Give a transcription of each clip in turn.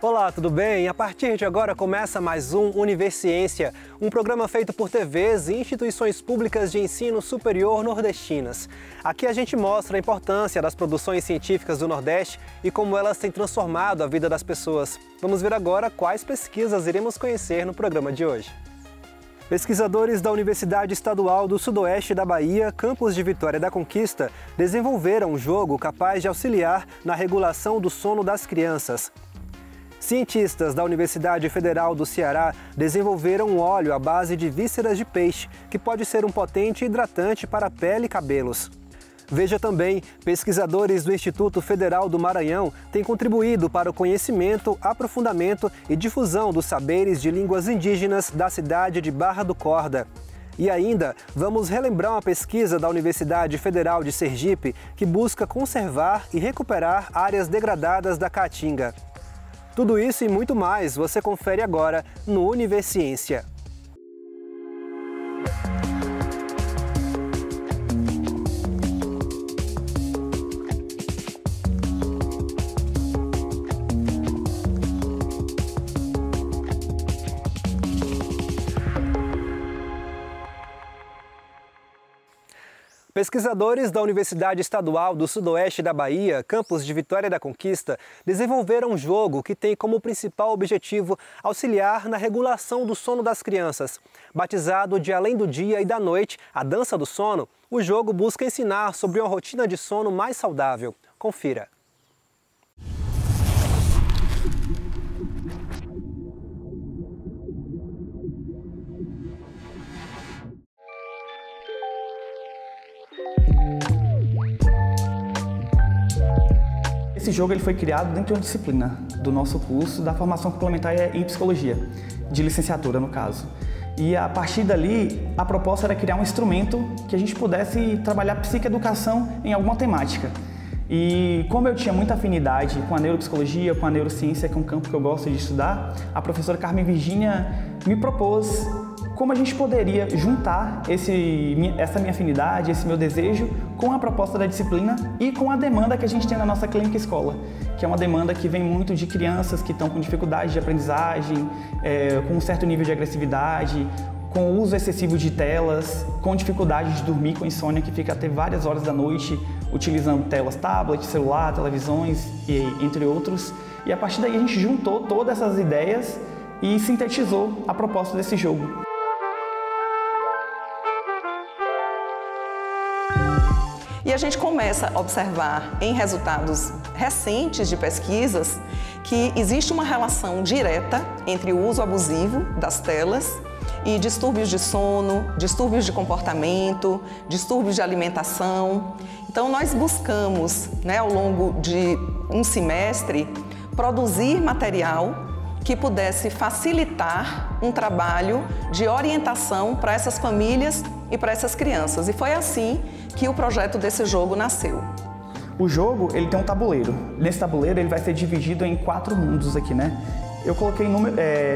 Olá, tudo bem? A partir de agora começa mais um Universiência, um programa feito por TVs e instituições públicas de ensino superior nordestinas. Aqui a gente mostra a importância das produções científicas do Nordeste e como elas têm transformado a vida das pessoas. Vamos ver agora quais pesquisas iremos conhecer no programa de hoje. Pesquisadores da Universidade Estadual do Sudoeste da Bahia, campus de Vitória da Conquista, desenvolveram um jogo capaz de auxiliar na regulação do sono das crianças. Cientistas da Universidade Federal do Ceará desenvolveram um óleo à base de vísceras de peixe, que pode ser um potente hidratante para a pele e cabelos. Veja também, pesquisadores do Instituto Federal do Maranhão têm contribuído para o conhecimento, aprofundamento e difusão dos saberes de línguas indígenas da cidade de Barra do Corda. E ainda, vamos relembrar uma pesquisa da Universidade Federal de Sergipe que busca conservar e recuperar áreas degradadas da Caatinga. Tudo isso e muito mais você confere agora no Universiência. Pesquisadores da Universidade Estadual do Sudoeste da Bahia, campus de Vitória da Conquista, desenvolveram um jogo que tem como principal objetivo auxiliar na regulação do sono das crianças. Batizado de Além do Dia e da Noite, a Dança do Sono, o jogo busca ensinar sobre uma rotina de sono mais saudável. Confira. Esse jogo ele foi criado dentro de uma disciplina do nosso curso da formação complementar em psicologia, de licenciatura no caso. E a partir dali, a proposta era criar um instrumento que a gente pudesse trabalhar psicoeducação em alguma temática. E como eu tinha muita afinidade com a neuropsicologia, com a neurociência, que é um campo que eu gosto de estudar, a professora Carmen Virgínia me propôs como a gente poderia juntar essa minha afinidade, esse meu desejo, com a proposta da disciplina e com a demanda que a gente tem na nossa clínica escola, que é uma demanda que vem muito de crianças que estão com dificuldade de aprendizagem, com um certo nível de agressividade, com o uso excessivo de telas, com dificuldade de dormir, com insônia, que fica até várias horas da noite utilizando telas, tablet, celular, televisões, e entre outros. E a partir daí a gente juntou todas essas ideias e sintetizou a proposta desse jogo. E a gente começa a observar em resultados recentes de pesquisas que existe uma relação direta entre o uso abusivo das telas e distúrbios de sono, distúrbios de comportamento, distúrbios de alimentação. Então nós buscamos, ao longo de um semestre, produzir material que pudesse facilitar um trabalho de orientação para essas famílias e para essas crianças. E foi assim que o projeto desse jogo nasceu. O jogo ele tem um tabuleiro. Nesse tabuleiro ele vai ser dividido em 4 mundos aqui, né? Eu coloquei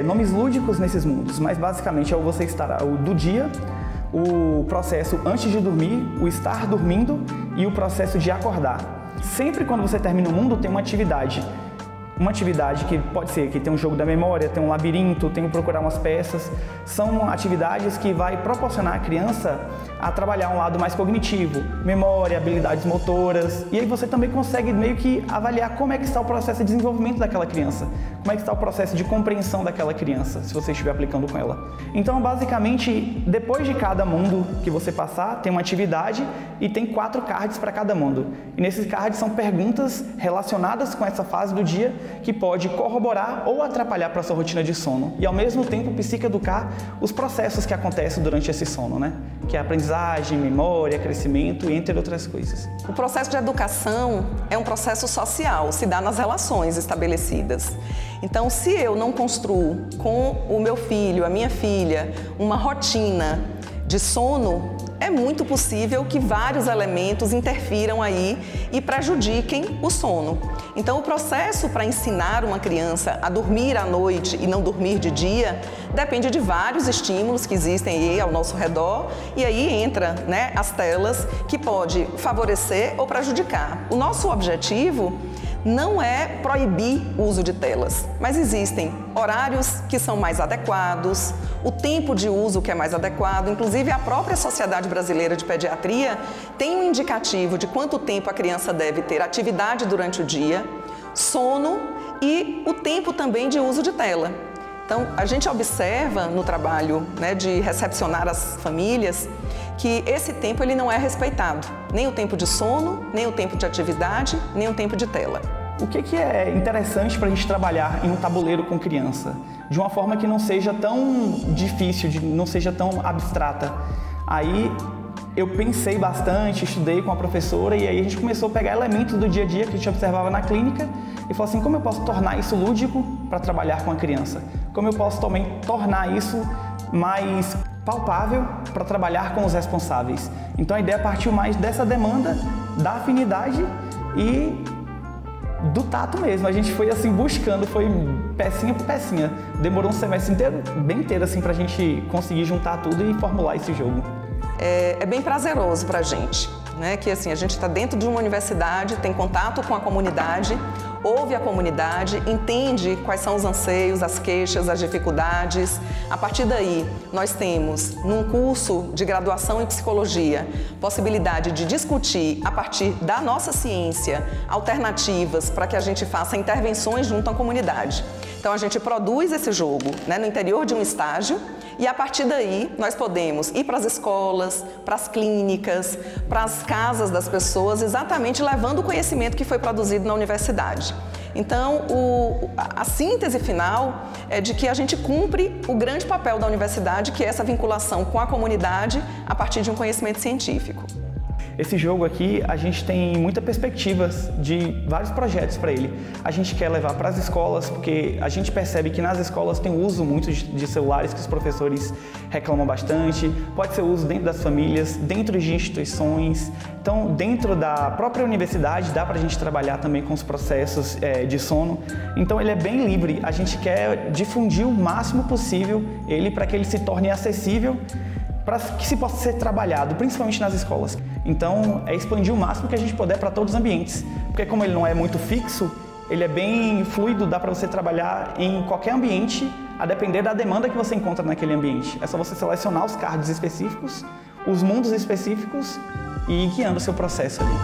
nomes lúdicos nesses mundos, mas basicamente é o você estar o do dia, o processo antes de dormir, o estar dormindo e o processo de acordar. Sempre quando você termina o mundo tem uma atividade. Uma atividade que pode ser que tem um jogo da memória, tem um labirinto, tem o procurar umas peças. São atividades que vai proporcionar à criança a trabalhar um lado mais cognitivo, memória, habilidades motoras. E aí você também consegue meio que avaliar como é que está o processo de desenvolvimento daquela criança, como é que está o processo de compreensão daquela criança, se você estiver aplicando com ela. Então, basicamente, depois de cada mundo que você passar, tem uma atividade e tem 4 cards para cada mundo. E nesses cards são perguntas relacionadas com essa fase do dia que pode corroborar ou atrapalhar para a sua rotina de sono e, ao mesmo tempo, psicoeducar os processos que acontecem durante esse sono, né? Que é aprendizagem, memória, crescimento, entre outras coisas. O processo de educação é um processo social, se dá nas relações estabelecidas. Então, se eu não construo com o meu filho, a minha filha, uma rotina de sono, é muito possível que vários elementos interfiram aí e prejudiquem o sono. Então, o processo para ensinar uma criança a dormir à noite e não dormir de dia depende de vários estímulos que existem aí ao nosso redor, e aí entra, as telas, que pode favorecer ou prejudicar. O nosso objetivo não é proibir o uso de telas, mas existem horários que são mais adequados, o tempo de uso que é mais adequado. Inclusive, a própria Sociedade Brasileira de Pediatria tem um indicativo de quanto tempo a criança deve ter atividade durante o dia, sono e o tempo também de uso de tela. Então, a gente observa no trabalho, né, de recepcionar as famílias que esse tempo ele não é respeitado, nem o tempo de sono, nem o tempo de atividade, nem o tempo de tela. O que é interessante para a gente trabalhar em um tabuleiro com criança? De uma forma que não seja tão difícil, não seja tão abstrata. Aí eu pensei bastante, estudei com a professora e aí a gente começou a pegar elementos do dia a dia que a gente observava na clínica e falou assim, como eu posso tornar isso lúdico para trabalhar com a criança? Como eu posso também tornar isso mais palpável para trabalhar com os responsáveis? Então a ideia partiu mais dessa demanda, da afinidade e do tato mesmo. A gente foi assim buscando, foi pecinha por pecinha. Demorou um semestre inteiro, bem inteiro assim, para a gente conseguir juntar tudo e formular esse jogo. É bem prazeroso para a gente, né? Que assim, a gente está dentro de uma universidade, tem contato com a comunidade, ouve a comunidade, entende quais são os anseios, as queixas, as dificuldades. A partir daí, nós temos, num curso de graduação em psicologia, possibilidade de discutir, a partir da nossa ciência, alternativas para que a gente faça intervenções junto à comunidade. Então, a gente produz esse jogo, né, no interior de um estágio e, a partir daí, nós podemos ir para as escolas, para as clínicas, para as casas das pessoas, exatamente levando o conhecimento que foi produzido na universidade. Então, a síntese final é de que a gente cumpre o grande papel da universidade, que é essa vinculação com a comunidade a partir de um conhecimento científico. Esse jogo aqui, a gente tem muitas perspectivas de vários projetos para ele. A gente quer levar para as escolas, porque a gente percebe que nas escolas tem uso muito de celulares, que os professores reclamam bastante. Pode ser uso dentro das famílias, dentro de instituições. Então, dentro da própria universidade, dá para a gente trabalhar também com os processos de sono. Então, ele é bem livre. A gente quer difundir o máximo possível ele para que ele se torne acessível, para que se possa ser trabalhado, principalmente nas escolas. Então, é expandir o máximo que a gente puder para todos os ambientes, porque como ele não é muito fixo, ele é bem fluido, dá para você trabalhar em qualquer ambiente, a depender da demanda que você encontra naquele ambiente. É só você selecionar os cards específicos, os mundos específicos e ir guiando o seu processo ali.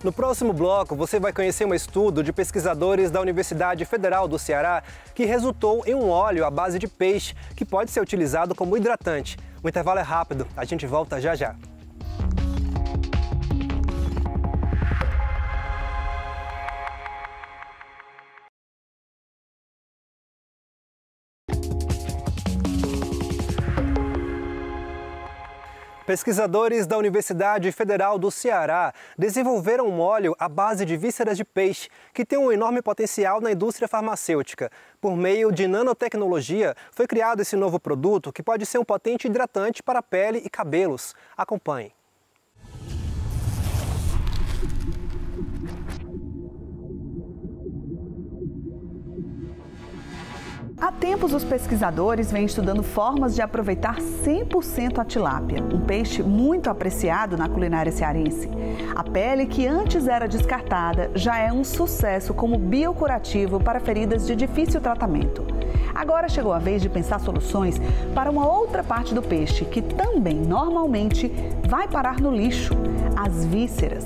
No próximo bloco, você vai conhecer um estudo de pesquisadores da Universidade Federal do Ceará que resultou em um óleo à base de peixe que pode ser utilizado como hidratante. O intervalo é rápido, a gente volta já já. Pesquisadores da Universidade Federal do Ceará desenvolveram um óleo à base de vísceras de peixe que tem um enorme potencial na indústria farmacêutica. Por meio de nanotecnologia, foi criado esse novo produto que pode ser um potente hidratante para a pele e cabelos. Acompanhe. Há tempos, os pesquisadores vêm estudando formas de aproveitar 100% a tilápia, um peixe muito apreciado na culinária cearense. A pele, que antes era descartada, já é um sucesso como biocurativo para feridas de difícil tratamento. Agora chegou a vez de pensar soluções para uma outra parte do peixe, que também normalmente vai parar no lixo: as vísceras.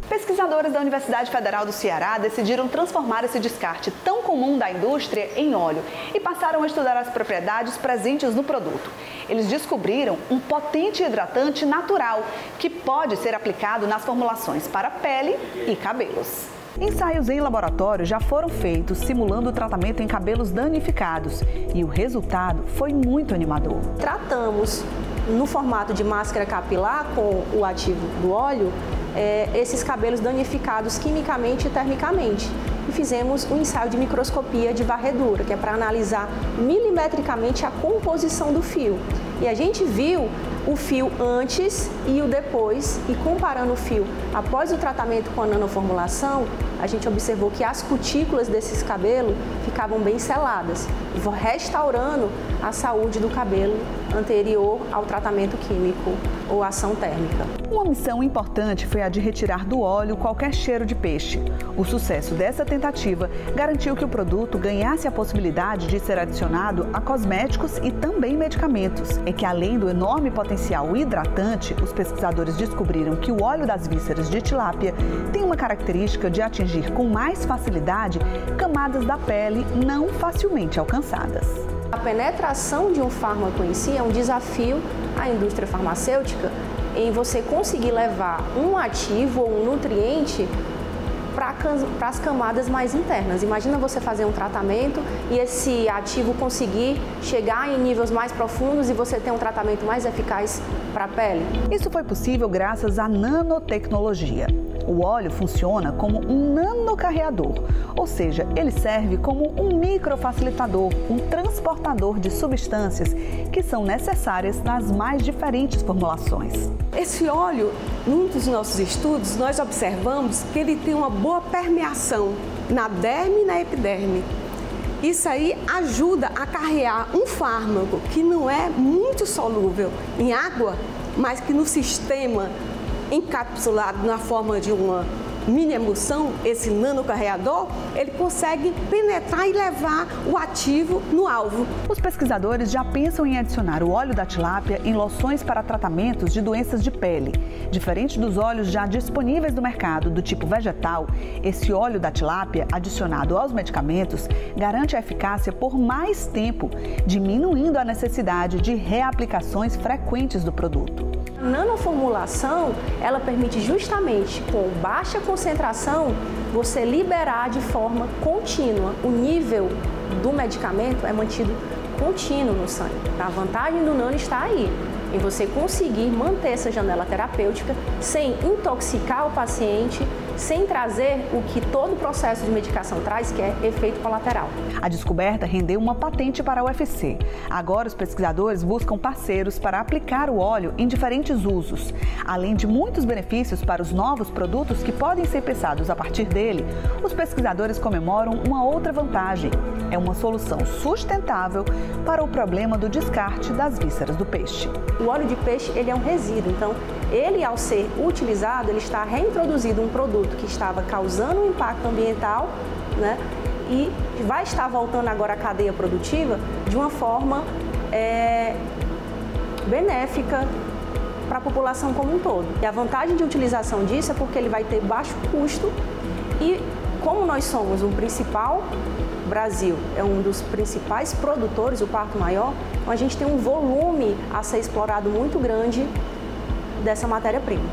Pesquisadores da Universidade Federal do Ceará decidiram transformar esse descarte tão comum da indústria em óleo e passaram a estudar as propriedades presentes no produto. Eles descobriram um potente hidratante natural que pode ser aplicado nas formulações para pele e cabelos. Ensaios em laboratório já foram feitos simulando o tratamento em cabelos danificados e o resultado foi muito animador. Tratamos no formato de máscara capilar com o ativo do óleo esses cabelos danificados quimicamente e termicamente. E fizemos um ensaio de microscopia de varredura, que é para analisar milimetricamente a composição do fio. E a gente viu o fio antes e o depois, e comparando o fio após o tratamento com a nanoformulação, a gente observou que as cutículas desses cabelos ficavam bem seladas, restaurando a saúde do cabelo anterior ao tratamento químico ou ação térmica. Uma missão importante foi a de retirar do óleo qualquer cheiro de peixe. O sucesso dessa tentativa garantiu que o produto ganhasse a possibilidade de ser adicionado a cosméticos e também medicamentos. É que além do enorme potencial hidratante, os pesquisadores descobriram que o óleo das vísceras de tilápia tem uma característica de atingir com mais facilidade camadas da pele não facilmente alcançadas. A penetração de um fármaco em si é um desafio à indústria farmacêutica em você conseguir levar um ativo ou um nutriente para as camadas mais internas. Imagina você fazer um tratamento e esse ativo conseguir chegar em níveis mais profundos e você ter um tratamento mais eficaz para a pele. Isso foi possível graças à nanotecnologia. O óleo funciona como um nanocarreador, ou seja, ele serve como um microfacilitador, um transportador de substâncias que são necessárias nas mais diferentes formulações. Esse óleo, num dos nossos estudos, nós observamos que ele tem uma boa permeação na derme e na epiderme. Isso aí ajuda a carrear um fármaco que não é muito solúvel em água, mas que no sistema encapsulado na forma de uma mini emulsão, esse nanocarreador, ele consegue penetrar e levar o ativo no alvo. Os pesquisadores já pensam em adicionar o óleo da tilápia em loções para tratamentos de doenças de pele. Diferente dos óleos já disponíveis no mercado do tipo vegetal, esse óleo da tilápia, adicionado aos medicamentos, garante a eficácia por mais tempo, diminuindo a necessidade de reaplicações frequentes do produto. A nanoformulação, ela permite justamente, com baixa concentração, você liberar de forma contínua. O nível do medicamento é mantido contínuo no sangue. A vantagem do nano está aí, em você conseguir manter essa janela terapêutica sem intoxicar o paciente, sem trazer o que todo o processo de medicação traz, que é efeito colateral. A descoberta rendeu uma patente para a UFC. Agora, os pesquisadores buscam parceiros para aplicar o óleo em diferentes usos. Além de muitos benefícios para os novos produtos que podem ser pensados a partir dele, os pesquisadores comemoram uma outra vantagem. É uma solução sustentável para o problema do descarte das vísceras do peixe. O óleo de peixe, ele é um resíduo, então ele, ao ser utilizado, ele está reintroduzindo um produto que estava causando um impacto ambiental, né? E vai estar voltando agora à cadeia produtiva de uma forma benéfica para a população como um todo. E a vantagem de utilização disso é porque ele vai ter baixo custo e, como nós somos o Brasil é um dos principais produtores, o quarto maior, então a gente tem um volume a ser explorado muito grande dessa matéria-prima.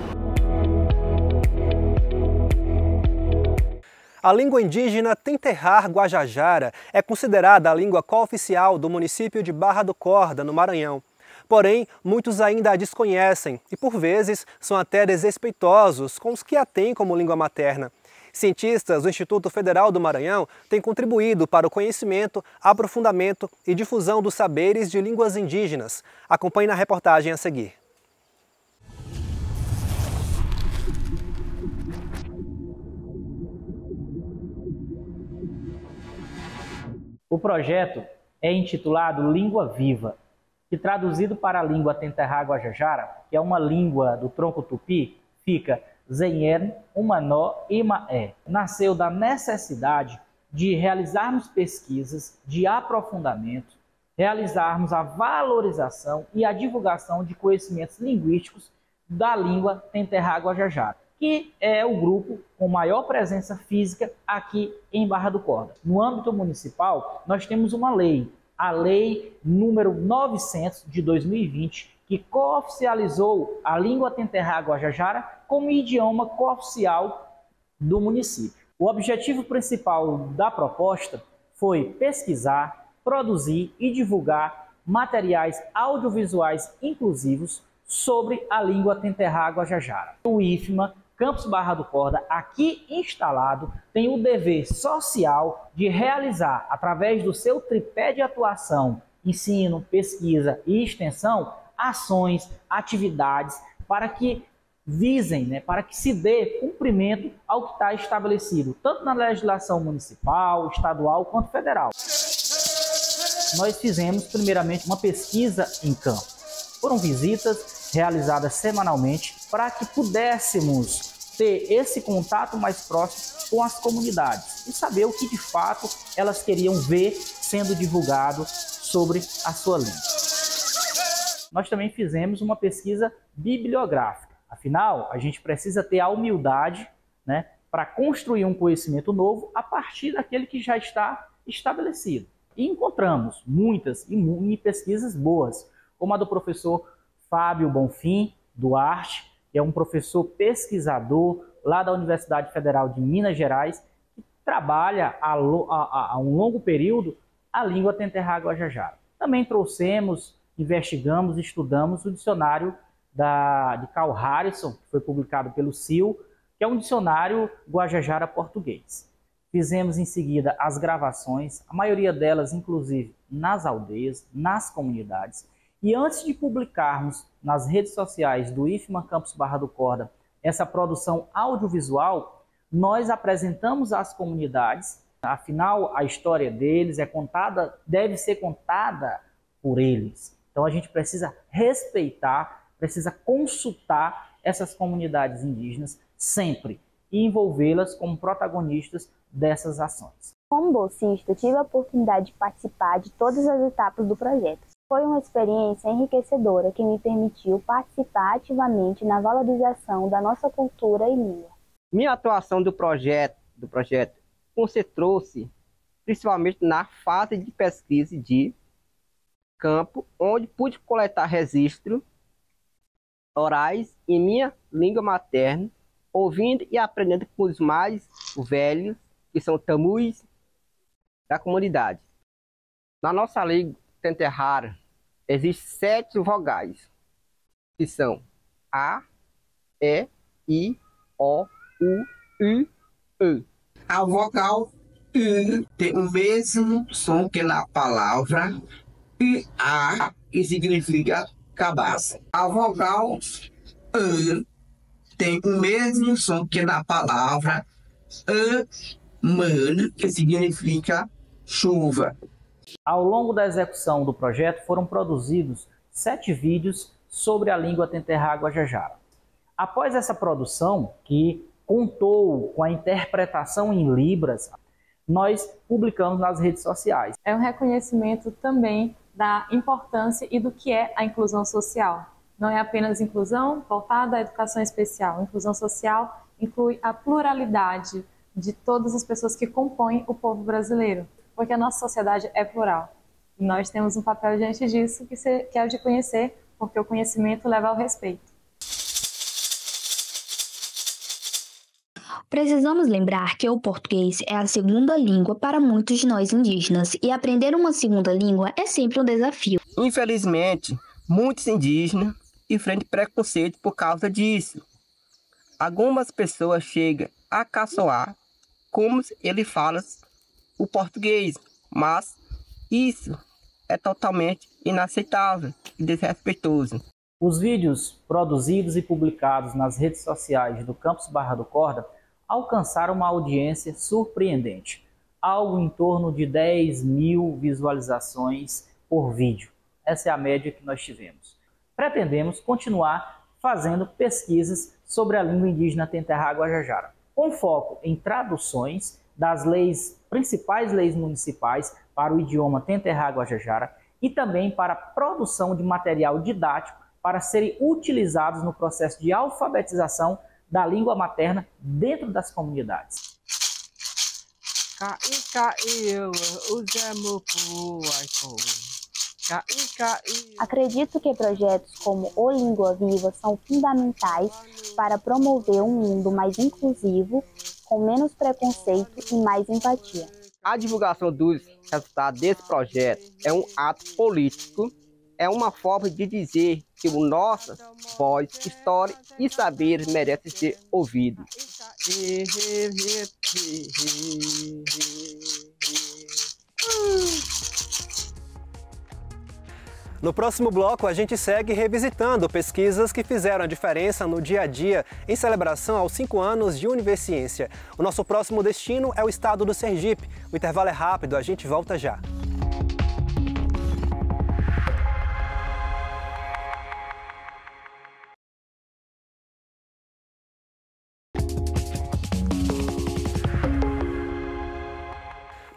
A língua indígena Tenterrar Guajajara é considerada a língua cooficial do município de Barra do Corda, no Maranhão. Porém, muitos ainda a desconhecem e, por vezes, são até desrespeitosos com os que a têm como língua materna. Cientistas do Instituto Federal do Maranhão têm contribuído para o conhecimento, aprofundamento e difusão dos saberes de línguas indígenas. Acompanhe na reportagem a seguir. O projeto é intitulado Língua Viva, que traduzido para a língua Tenterrar Guajajara, que é uma língua do tronco tupi, fica Zenhen, Umanó e Maé. Nasceu da necessidade de realizarmos pesquisas de aprofundamento, realizarmos a valorização e a divulgação de conhecimentos linguísticos da língua Tenterrar Guajajara, que é o grupo com maior presença física aqui em Barra do Corda. No âmbito municipal, nós temos uma lei, a Lei número 900 de 2020, que cooficializou a língua Tenterrar Guajajara como idioma cooficial do município. O objetivo principal da proposta foi pesquisar, produzir e divulgar materiais audiovisuais inclusivos sobre a língua Tenterrar Guajajara. O IFMA, Campus Barra do Corda, aqui instalado, tem o dever social de realizar, através do seu tripé de atuação, ensino, pesquisa e extensão, ações, atividades, para que visem, né, para que se dê cumprimento ao que está estabelecido, tanto na legislação municipal, estadual, quanto federal. Nós fizemos, primeiramente, uma pesquisa em campo. Foram visitas realizadas semanalmente para que pudéssemos ter esse contato mais próximo com as comunidades e saber o que de fato elas queriam ver sendo divulgado sobre a sua língua. Nós também fizemos uma pesquisa bibliográfica. Afinal, a gente precisa ter a humildade, né, para construir um conhecimento novo a partir daquele que já está estabelecido. E encontramos muitas e pesquisas boas, como a do professor Fábio Bonfim Duarte, que é um professor pesquisador lá da Universidade Federal de Minas Gerais, que trabalha há um longo período a língua Tenterra-Guajajara. Também trouxemos, investigamos, estudamos o dicionário de Carl Harrison, que foi publicado pelo CIL, que é um dicionário Guajajara português. Fizemos em seguida as gravações, a maioria delas inclusive nas aldeias, nas comunidades. E antes de publicarmos nas redes sociais do IFMA Campus Barra do Corda essa produção audiovisual, nós apresentamos às comunidades. Afinal, a história deles deve ser contada por eles. Então a gente precisa respeitar, precisa consultar essas comunidades indígenas sempre e envolvê-las como protagonistas dessas ações. Como bolsista, tive a oportunidade de participar de todas as etapas do projeto. Foi uma experiência enriquecedora que me permitiu participar ativamente na valorização da nossa cultura e língua. Minha atuação do projeto concentrou-se principalmente na fase de pesquisa de campo, onde pude coletar registros orais em minha língua materna, ouvindo e aprendendo com os mais velhos, que são tamuis da comunidade. Na nossa língua Tenterra existem 7 vogais, que são A, E, I, O, U, I, E. A vogal I tem o mesmo som que na palavra IA, que significa cabaça. A vogal E tem o mesmo som que na palavra man, que significa chuva. Ao longo da execução do projeto foram produzidos 7 vídeos sobre a língua Tenterra-Guajajara. Após essa produção, que contou com a interpretação em Libras, nós publicamos nas redes sociais. É um reconhecimento também da importância e do que é a inclusão social. Não é apenas inclusão voltada à educação especial. A inclusão social inclui a pluralidade de todas as pessoas que compõem o povo brasileiro, porque a nossa sociedade é plural. E nós temos um papel diante disso que é o de conhecer, porque o conhecimento leva ao respeito. Precisamos lembrar que o português é a segunda língua para muitos de nós indígenas e aprender uma segunda língua é sempre um desafio. Infelizmente, muitos indígenas enfrentam preconceito por causa disso. Algumas pessoas chegam a caçoar como ele fala o português, mas isso é totalmente inaceitável e desrespeitoso. Os vídeos produzidos e publicados nas redes sociais do Campus Barra do Corda alcançaram uma audiência surpreendente, algo em torno de 10.000 visualizações por vídeo. Essa é a média que nós tivemos. Pretendemos continuar fazendo pesquisas sobre a língua indígena Tenterra-Guajajara, com foco em traduções das principais leis municipais para o idioma Tenterra-Guajajara e também para a produção de material didático para serem utilizados no processo de alfabetização da língua materna dentro das comunidades. Acredito que projetos como o Língua Viva são fundamentais para promover um mundo mais inclusivo, com menos preconceito e mais empatia. A divulgação dos resultados desse projeto é um ato político, é uma forma de dizer que o nossa voz, história e saberes merecem ser ouvidos. No próximo bloco, a gente segue revisitando pesquisas que fizeram a diferença no dia a dia em celebração aos 5 anos de Univerciência. O nosso próximo destino é o estado do Sergipe. O intervalo é rápido, a gente volta já.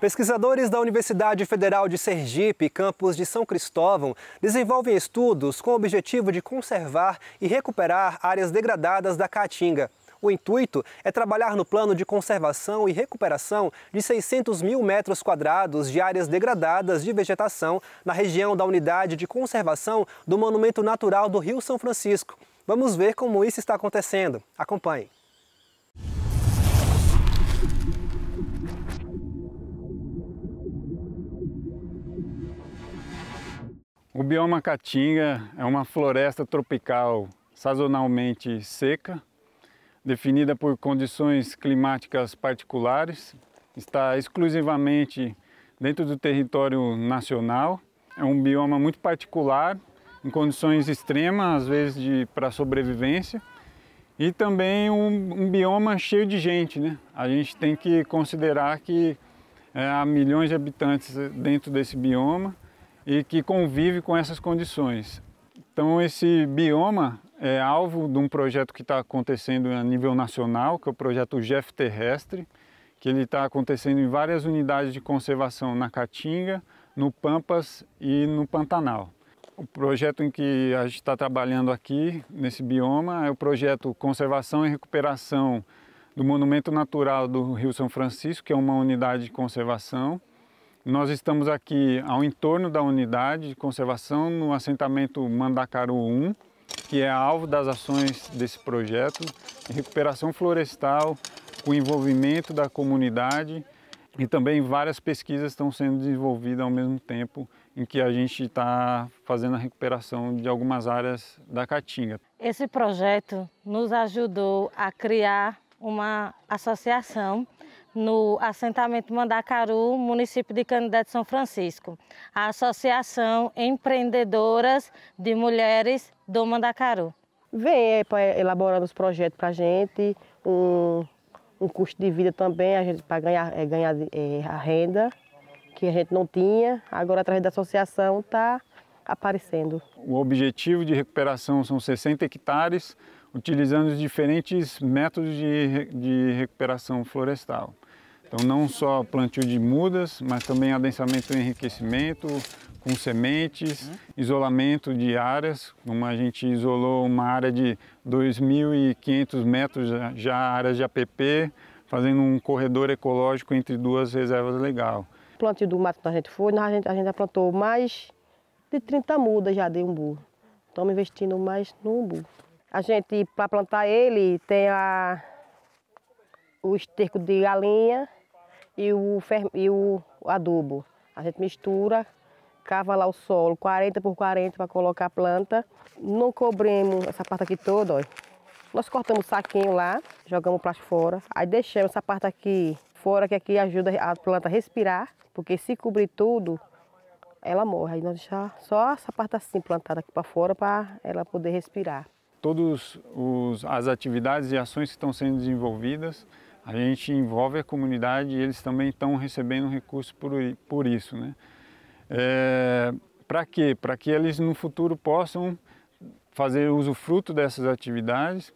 Pesquisadores da Universidade Federal de Sergipe, campus de São Cristóvão, desenvolvem estudos com o objetivo de conservar e recuperar áreas degradadas da Caatinga. O intuito é trabalhar no plano de conservação e recuperação de 600 mil metros quadrados de áreas degradadas de vegetação na região da Unidade de Conservação do Monumento Natural do Rio São Francisco. Vamos ver como isso está acontecendo. Acompanhe. O bioma Caatinga é uma floresta tropical sazonalmente seca, definida por condições climáticas particulares, está exclusivamente dentro do território nacional. É um bioma muito particular, em condições extremas, às vezes para sobrevivência, e também um bioma cheio de gente, né? A gente tem que considerar que há milhões de habitantes dentro desse bioma, e que convive com essas condições. Então esse bioma é alvo de um projeto que está acontecendo a nível nacional, que é o projeto GEF Terrestre, que ele está acontecendo em várias unidades de conservação na Caatinga, no Pampas e no Pantanal. O projeto em que a gente está trabalhando aqui, nesse bioma, é o projeto Conservação e Recuperação do Monumento Natural do Rio São Francisco, que é uma unidade de conservação. Nós estamos aqui ao entorno da unidade de conservação no assentamento Mandacaru 1, que é alvo das ações desse projeto, de recuperação florestal, com envolvimento da comunidade, e também várias pesquisas estão sendo desenvolvidas ao mesmo tempo em que a gente está fazendo a recuperação de algumas áreas da Caatinga. Esse projeto nos ajudou a criar uma associação no assentamento Mandacaru, município de Canindé de São Francisco, a Associação Empreendedoras de Mulheres do Mandacaru. Vem elaborando os projetos para a gente, um custo de vida também, a gente para ganhar a renda que a gente não tinha, agora através da associação está aparecendo. O objetivo de recuperação são 60 hectares, utilizando os diferentes métodos de recuperação florestal. Então não só plantio de mudas, mas também adensamento e enriquecimento, com sementes, isolamento de áreas, como a gente isolou uma área de 2.500 metros, já áreas de APP, fazendo um corredor ecológico entre duas reservas legais. O plantio do mato que a gente foi, a gente já plantou mais de 30 mudas já de umbu. Estamos investindo mais no umbu. A gente, para plantar ele, tem o esterco de galinha e o adubo. A gente mistura, cava lá o solo 40 por 40 para colocar a planta. Não cobrimos essa parte aqui toda, ó. Nós cortamos o saquinho lá, jogamos o plástico fora, aí deixamos essa parte aqui fora, que aqui ajuda a planta a respirar, porque se cobrir tudo, ela morre. Aí nós deixamos só essa parte assim plantada aqui para fora para ela poder respirar. Todas as atividades e ações que estão sendo desenvolvidas, a gente envolve a comunidade e eles também estão recebendo recursos por isso, né? Para quê? Para que eles no futuro possam fazer usufruto dessas atividades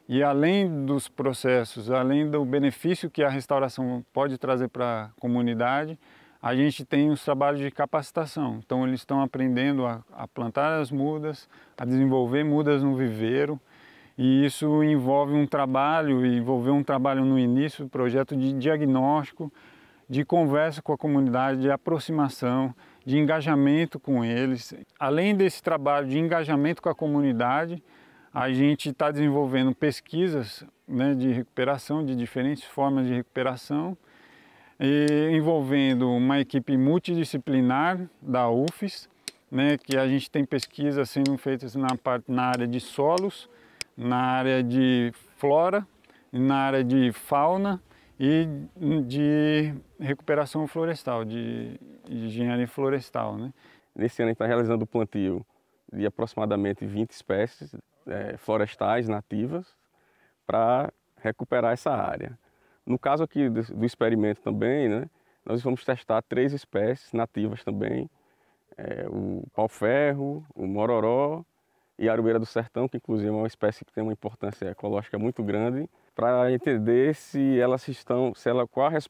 e além dos processos, além do benefício que a restauração pode trazer para a comunidade, a gente tem os trabalhos de capacitação. Então eles estão aprendendo a plantar as mudas, a desenvolver mudas no viveiro, e isso envolveu um trabalho no início do projeto de diagnóstico, de conversa com a comunidade, de aproximação, de engajamento com eles. Além desse trabalho de engajamento com a comunidade, a gente está desenvolvendo pesquisas, né, de recuperação, de diferentes formas de recuperação, envolvendo uma equipe multidisciplinar da UFES, né, que a gente tem pesquisas sendo feitas na área de solos, na área de flora, na área de fauna e de recuperação florestal, de engenharia florestal, né? Nesse ano a gente está realizando o plantio de aproximadamente 20 espécies florestais nativas para recuperar essa área. No caso aqui do experimento também, né, nós vamos testar 3 espécies nativas também, o pau-ferro, o mororó e a aroeira do sertão, que inclusive é uma espécie que tem uma importância ecológica muito grande, para entender quais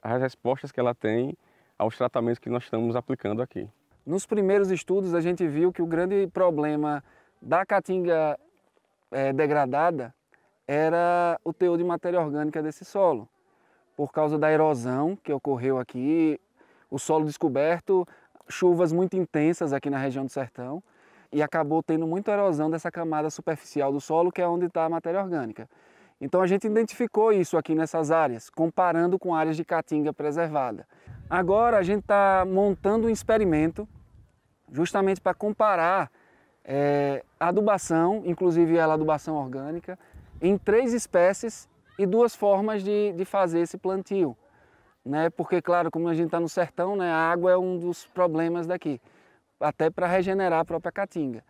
as respostas que ela tem aos tratamentos que nós estamos aplicando aqui. Nos primeiros estudos a gente viu que o grande problema da caatinga degradada era o teor de matéria orgânica desse solo. Por causa da erosão que ocorreu aqui, o solo descoberto, chuvas muito intensas aqui na região do sertão, e acabou tendo muita erosão dessa camada superficial do solo, que é onde está a matéria orgânica. Então a gente identificou isso aqui nessas áreas, comparando com áreas de caatinga preservada. Agora a gente está montando um experimento justamente para comparar a adubação, inclusive a adubação orgânica, em 3 espécies e 2 formas de fazer esse plantio. Né? Porque, claro, como a gente está no sertão, né, a água é um dos problemas daqui, até para regenerar a própria caatinga.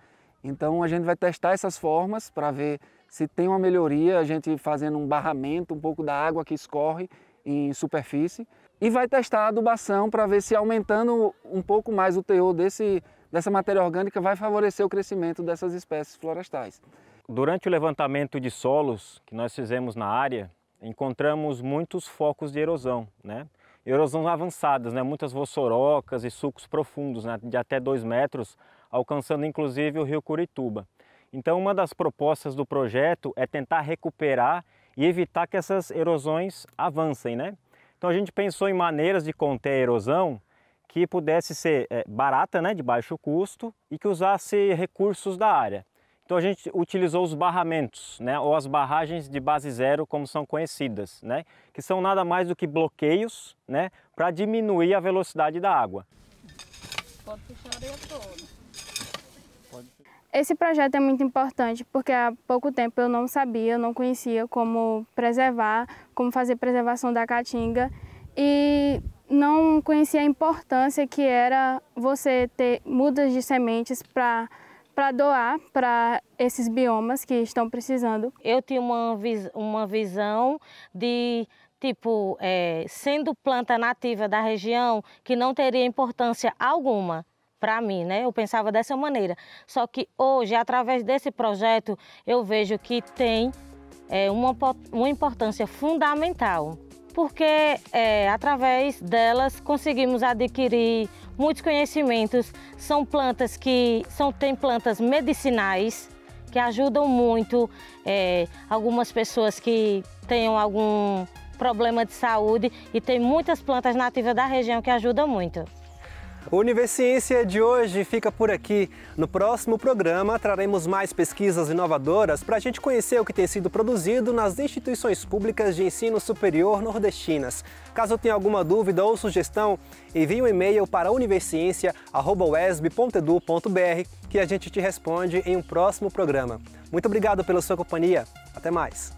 Então a gente vai testar essas formas para ver se tem uma melhoria, a gente fazendo um barramento, um pouco da água que escorre em superfície, e vai testar a adubação para ver se aumentando um pouco mais o teor dessa matéria orgânica vai favorecer o crescimento dessas espécies florestais. Durante o levantamento de solos que nós fizemos na área, encontramos muitos focos de erosão, né? Erosão avançadas, né? Muitas vossorocas e sulcos profundos, né? De até 2 metros, alcançando inclusive o rio Curituba. Então uma das propostas do projeto é tentar recuperar e evitar que essas erosões avancem, né? Então a gente pensou em maneiras de conter a erosão que pudesse ser barata, né? De baixo custo e que usasse recursos da área. Então a gente utilizou os barramentos, né, ou as barragens de base zero, como são conhecidas, né, que são nada mais do que bloqueios, né, para diminuir a velocidade da água. Pode puxar a areia toda. Esse projeto é muito importante porque há pouco tempo eu não sabia, eu não conhecia como preservar, como fazer preservação da caatinga e não conhecia a importância que era você ter mudas de sementes para doar para esses biomas que estão precisando. Eu tinha uma visão de, tipo, sendo planta nativa da região, que não teria importância alguma para mim, né? Eu pensava dessa maneira. Só que hoje, através desse projeto, eu vejo que tem uma importância fundamental. Porque através delas conseguimos adquirir muitos conhecimentos. São plantas tem plantas medicinais que ajudam muito algumas pessoas que tenham algum problema de saúde e tem muitas plantas nativas da região que ajudam muito. O Universiência de hoje fica por aqui. No próximo programa, traremos mais pesquisas inovadoras para a gente conhecer o que tem sido produzido nas instituições públicas de ensino superior nordestinas. Caso tenha alguma dúvida ou sugestão, envie um e-mail para universiencia@uesb.edu.br que a gente te responde em um próximo programa. Muito obrigado pela sua companhia. Até mais.